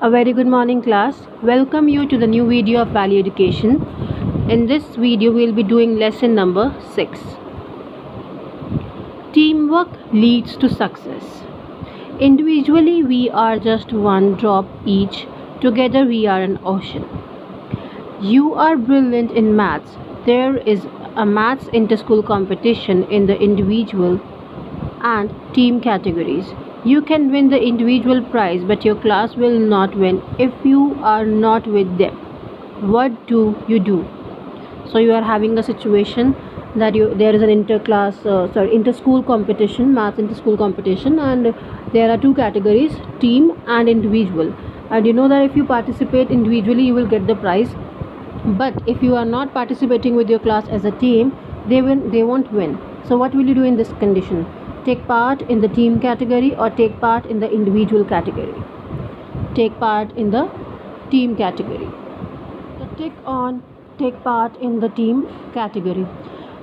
A very good morning class. Welcome you to the new video of Value Education. In this video we will be doing lesson number 6. Teamwork leads to success. Individually we are just one drop each. Together we are an ocean. You are brilliant in maths. There is a maths inter-school competition in the individual and team categories. You can win the individual prize, but your class will not win if you are not with them. What do you do? So you are having a situation that there is an inter-school competition, maths inter-school competition, and there are two categories, team and individual. And you know that if you participate individually, you will get the prize. But if you are not participating with your class as a team, they won't win. So what will you do in this condition? Take part in the team category or take part in the individual category? Take part in the team category. So take part in the team category.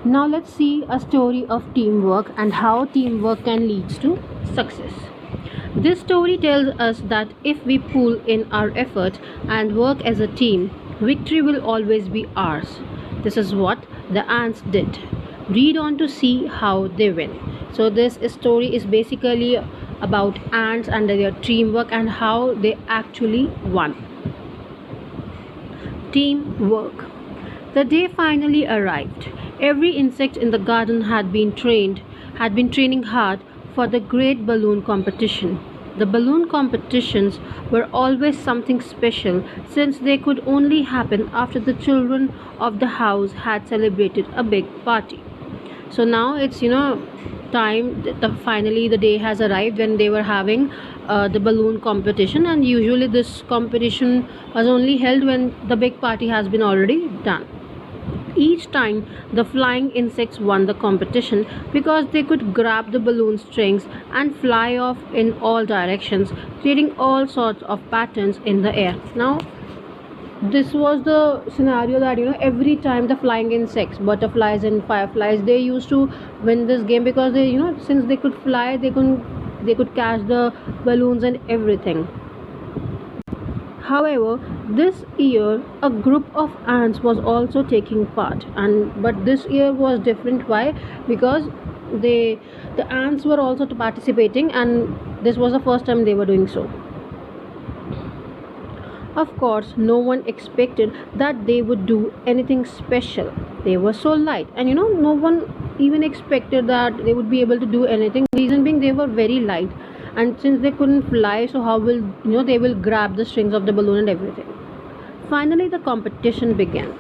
Now let's see a story of teamwork and how teamwork can lead to success. This story tells us that if we pool in our effort and work as a team, victory will always be ours. This is what the ants did. Read on to see how they win. So this story is basically about ants and their teamwork and how they actually won. Teamwork. The day finally arrived. Every insect in the garden had been training hard for the great balloon competition. The balloon competitions were always something special since they could only happen after the children of the house had celebrated a big party. So now it's time. Finally the day has arrived when they were having the balloon competition, and usually this competition was only held when the big party has been already done. Each time the flying insects won the competition because they could grab the balloon strings and fly off in all directions, creating all sorts of patterns in the air. Now this was the scenario that every time the flying insects, butterflies and fireflies, they used to win this game because they since they could fly, they could catch the balloons and everything. However, this year a group of ants was also taking part, but this year was different. Why? Because the ants were also participating, and this was the first time they were doing so. Of course, no one expected that they would do anything special. They were so light, and no one even expected that they would be able to do anything. Reason being, they were very light, and since they couldn't fly, so how will they will grab the strings of the balloon and everything. Finally, the competition began.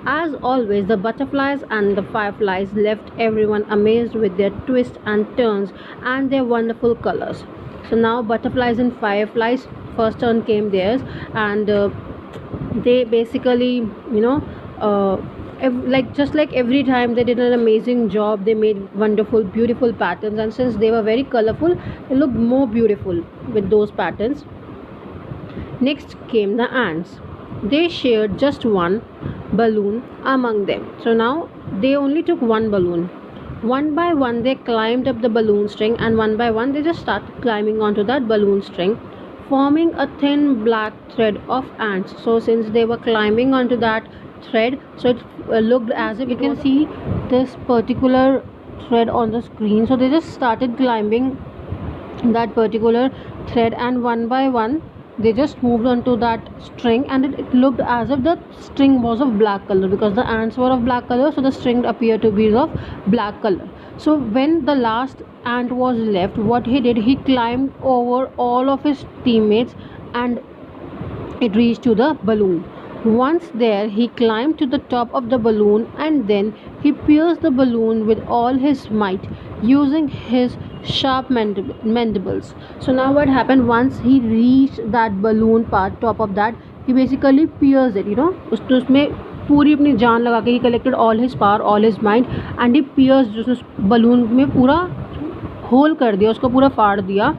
As always, the butterflies and the fireflies left everyone amazed with their twists and turns and their wonderful colors. So now butterflies and fireflies, first turn came theirs, and they basically just like every time they did an amazing job. They made wonderful beautiful patterns, and since they were very colorful, they looked more beautiful with those patterns. Next came the ants. They shared just one balloon among them. So now they only took one balloon. One by one they climbed up the balloon string, and one by one they just started climbing onto that balloon string, forming a thin black thread of ants. So since they were climbing onto that thread, so it looked as if you can see this particular thread on the screen. So they just started climbing that particular thread, and one by one they just moved onto that string, and it looked as if the string was of black color because the ants were of black color, so the string appeared to be of black color. So when the last ant was left, what he did, he climbed over all of his teammates and it reached to the balloon. Once there, he climbed to the top of the balloon, and then he pierced the balloon with all his might using his sharp mandibles. So now what happened, once he reached that balloon part, top of that, he basically pierced it, उसमें पूरी अपनी जान लगा के he collected all his power, all his might, and he pierced उस balloon में पूरा whole कर दिया, उसको पूरा फाड़ दिया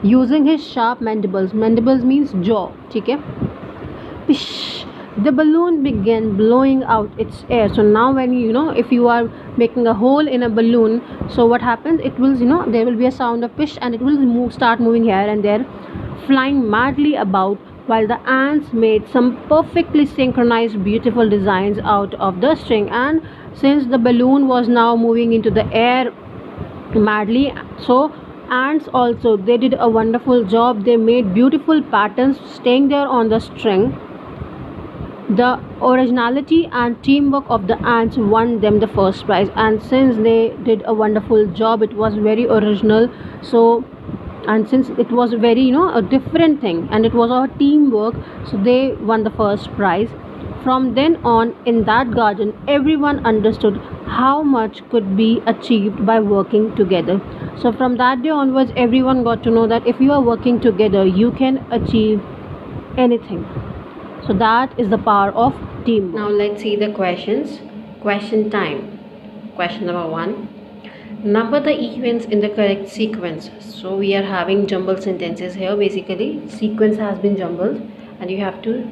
using his sharp mandibles. Mandibles means jaw. ठीक है. Pish. The balloon began blowing out its air. So now when if you are making a hole in a balloon, so what happens, it will there will be a sound of pish, and it will start moving here and there, flying madly about while the ants made some perfectly synchronized beautiful designs out of the string. And since the balloon was now moving into the air madly, so ants also, they did a wonderful job. They made beautiful patterns staying there on the string. The originality and teamwork of the ants won them the first prize, and since they did a wonderful job, it was very original. So, and since it was very, a different thing, and it was our teamwork, so they won the first prize. From then on, in that garden, everyone understood how much could be achieved by working together. So from that day onwards, everyone got to know that if you are working together, you can achieve anything. So that is the power of teamwork. Now let's see the questions. Question time. Question number 1. Number the events in the correct sequence. So we are having jumbled sentences here. Basically, sequence has been jumbled and you have to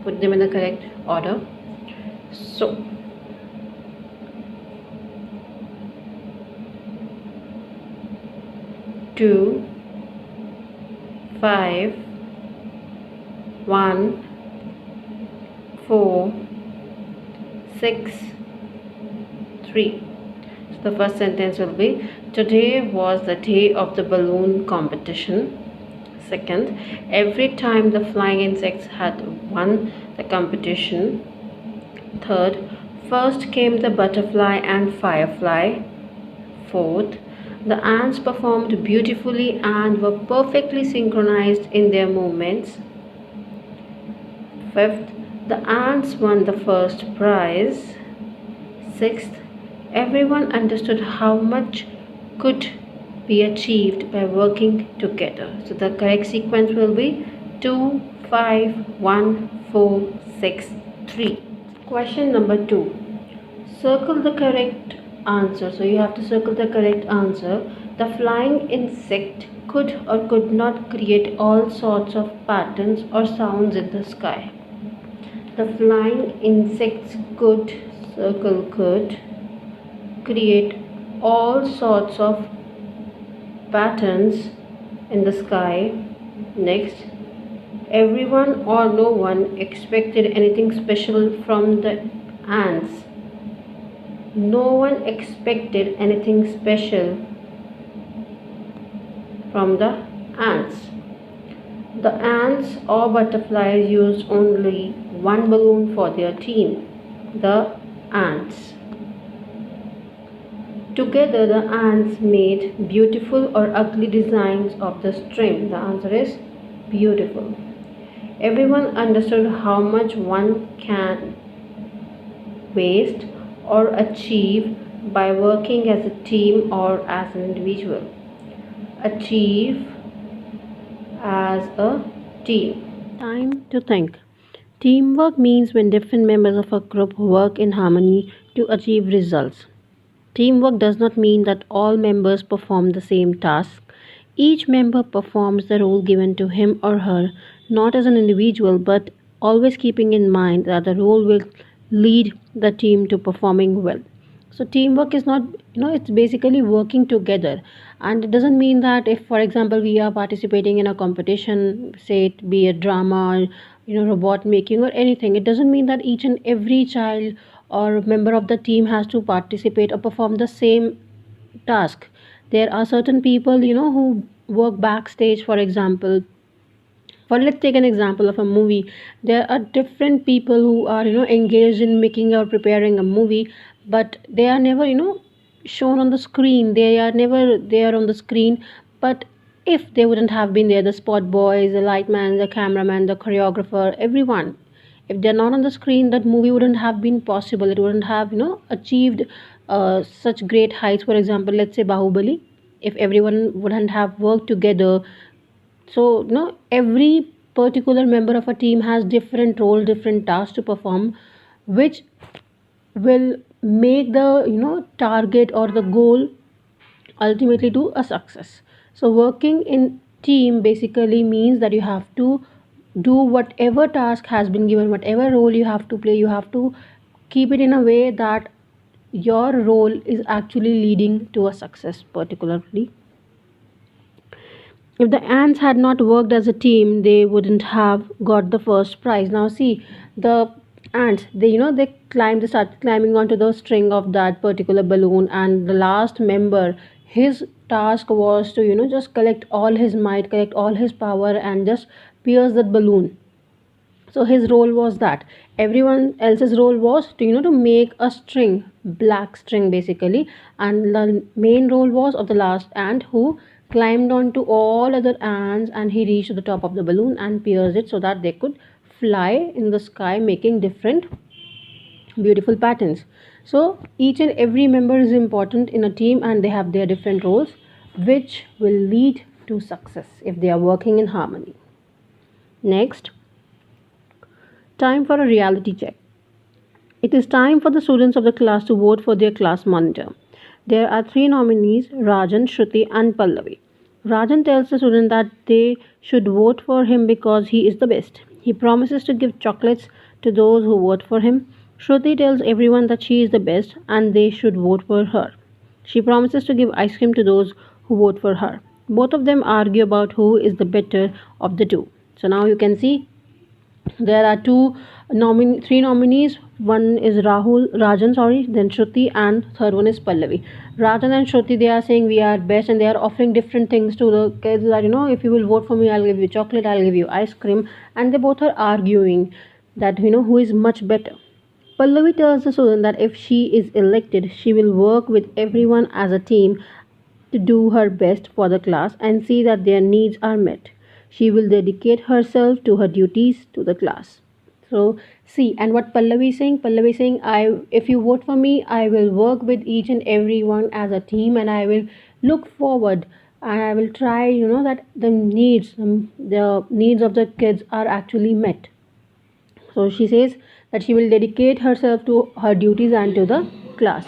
put them in the correct order. So, two, 5, 1, 4, 6, 3. So the first sentence will be, today was the day of the balloon competition. Second, every time the flying insects had won the competition. Third, first came the butterfly and firefly. Fourth, the ants performed beautifully and were perfectly synchronized in their movements. Fifth, the ants won the first prize. Sixth, everyone understood how much could be achieved by working together. So the correct sequence will be 2, 5, 1, 4, 6, 3. Question number 2. Circle the correct answer. So you have to circle the correct answer. The flying insect could or could not create all sorts of patterns or sounds in the sky. The flying insects could, circle could, create all sorts of patterns in the sky. Next, everyone or no one expected anything special from the ants. No one expected anything special from the ants. The ants or butterflies used only one balloon for their team, the ants. Together, the ants made beautiful or ugly designs of the string. The answer is beautiful. Everyone understood how much one can waste or achieve by working as a team or as an individual. Achieve as a team. Time to think. Teamwork means when different members of a group work in harmony to achieve results. Teamwork does not mean that all members perform the same task. Each member performs the role given to him or her, not as an individual, but always keeping in mind that the role will lead the team to performing well. So teamwork is not, it's basically working together. And it doesn't mean that if, for example, we are participating in a competition, say it be a drama, robot making or anything, it doesn't mean that each and every child or member of the team has to participate or perform the same task. There are certain people, who work backstage, for example. For let's take an example of a movie. There are different people who are, engaged in making or preparing a movie, but they are never, shown on the screen. They are never there on the screen. But if they wouldn't have been there, the spot boys, the lightman, the cameraman, the choreographer, everyone, if they're not on the screen, that movie wouldn't have been possible. It wouldn't have, achieved such great heights. For example, let's say Bahubali. If everyone wouldn't have worked together, so every particular member of a team has different role, different tasks to perform, which will make the target or the goal ultimately to a success. So working in team basically means that you have to do whatever task has been given, whatever role you have to play, you have to keep it in a way that your role is actually leading to a success particularly. If the ants had not worked as a team, they wouldn't have got the first prize. Now see, the ants, they started climbing onto the string of that particular balloon, and the last member, his task was to just collect all his might, collect all his power, and just pierce that balloon. So his role was that. Everyone else's role was to to make a string, black string basically, and the main role was of the last ant who climbed onto all other ants, and he reached to the top of the balloon and pierced it so that they could fly in the sky, making different beautiful patterns. So each and every member is important in a team, and they have their different roles, which will lead to success if they are working in harmony. Next, time for a reality check. It is time for the students of the class to vote for their class monitor. There are three nominees: Rajan, Shruti, and Pallavi. Rajan tells the student that they should vote for him because he is the best. He promises to give chocolates to those who vote for him. Shruti tells everyone that she is the best and they should vote for her. She promises to give ice cream to those who vote for her. Both of them argue about who is the better of the two. So now you can see there are three nominees. One is Rajan, sorry, then Shruti, and third one is Pallavi. Rajan and Shruti, they are saying we are best, and they are offering different things to the kids that if you will vote for me, I'll give you chocolate, I'll give you ice cream, and they both are arguing that who is much better. Pallavi tells the student that if she is elected, she will work with everyone as a team to do her best for the class and see that their needs are met. She will dedicate herself to her duties to the class. So see, and what Pallavi is saying, if you vote for me, I will work with each and everyone as a team, and I will look forward, and I will try, that the needs of the kids are actually met. So she says that she will dedicate herself to her duties and to the class.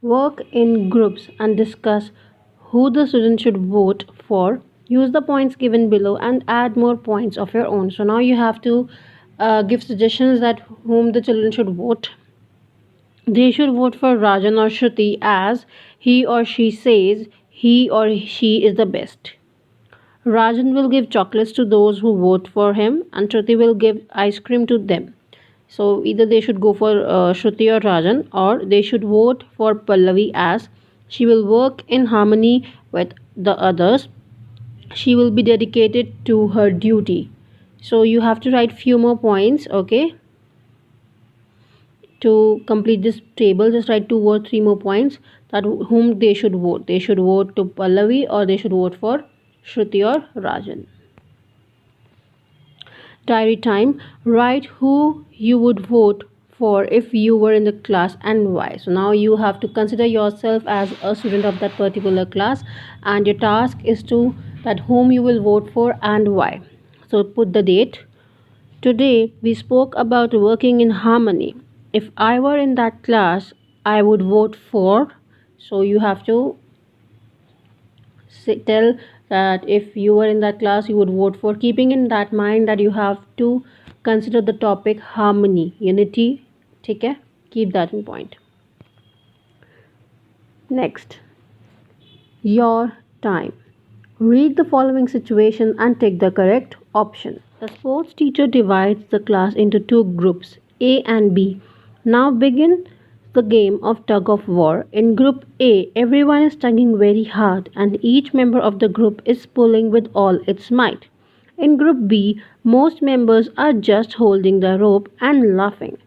Work in groups and discuss who the student should vote for. Use the points given below and add more points of your own. So now you have to give suggestions that whom the children should vote. They should vote for Rajan or Shruti as he or she says he or she is the best. Rajan will give chocolates to those who vote for him, and Shruti will give ice cream to them. So either they should go for Shruti or Rajan, or they should vote for Pallavi as she will work in harmony with the others. She will be dedicated to her duty. So you have to write few more points, okay? To complete this table, just write 2 or 3 more points that whom they should vote. They should vote to Pallavi, or they should vote for Shruti or Rajan. Diary time. Write who you would vote for if you were in the class and why. So now you have to consider yourself as a student of that particular class, and your task is to that whom you will vote for and why. So put the date. Today we spoke about working in harmony. If I were in that class, I would vote for. So you have to tell that if you were in that class, you would vote for, keeping in that mind that you have to consider the topic harmony, unity. Okay, keep that in point. Next, your time. Read the following situation and take the correct option. The sports teacher divides the class into two groups, A and B. Now begin the game of tug of war. In group A, everyone is tugging very hard and each member of the group is pulling with all its might. In group B, most members are just holding the rope and laughing.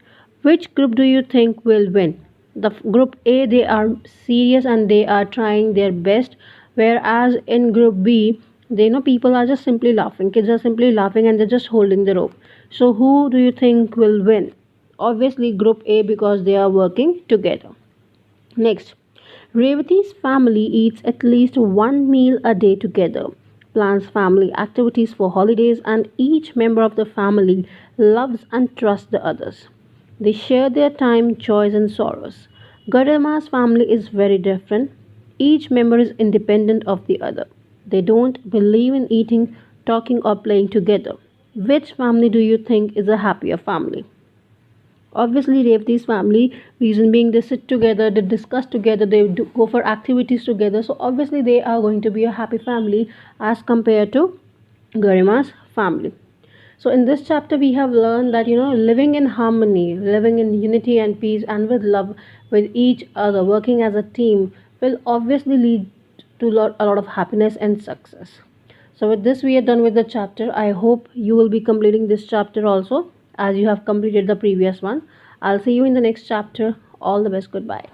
Which group do you think will win? The group A, they are serious and they are trying their best, whereas in group B, they know people are just simply laughing. Kids are simply laughing and they're just holding the rope. So who do you think will win? Obviously group A, because they are working together. Next, Revati's family eats at least one meal a day together, plans family activities for holidays, and each member of the family loves and trusts the others. They share their time, joys, and sorrows. Gadama's family is very different. Each member is independent of the other. They don't believe in eating, talking, or playing together. Which family do you think is a happier family? Obviously, Revati's family, reason being they sit together, they discuss together, they go for activities together. So obviously they are going to be a happy family as compared to Garima's family. So in this chapter we have learned that living in harmony, living in unity and peace and with love with each other, working as a team will obviously lead to a lot of happiness and success. So with this we are done with the chapter. I hope you will be completing this chapter also as you have completed the previous one. I'll see you in the next chapter. All the best. Goodbye.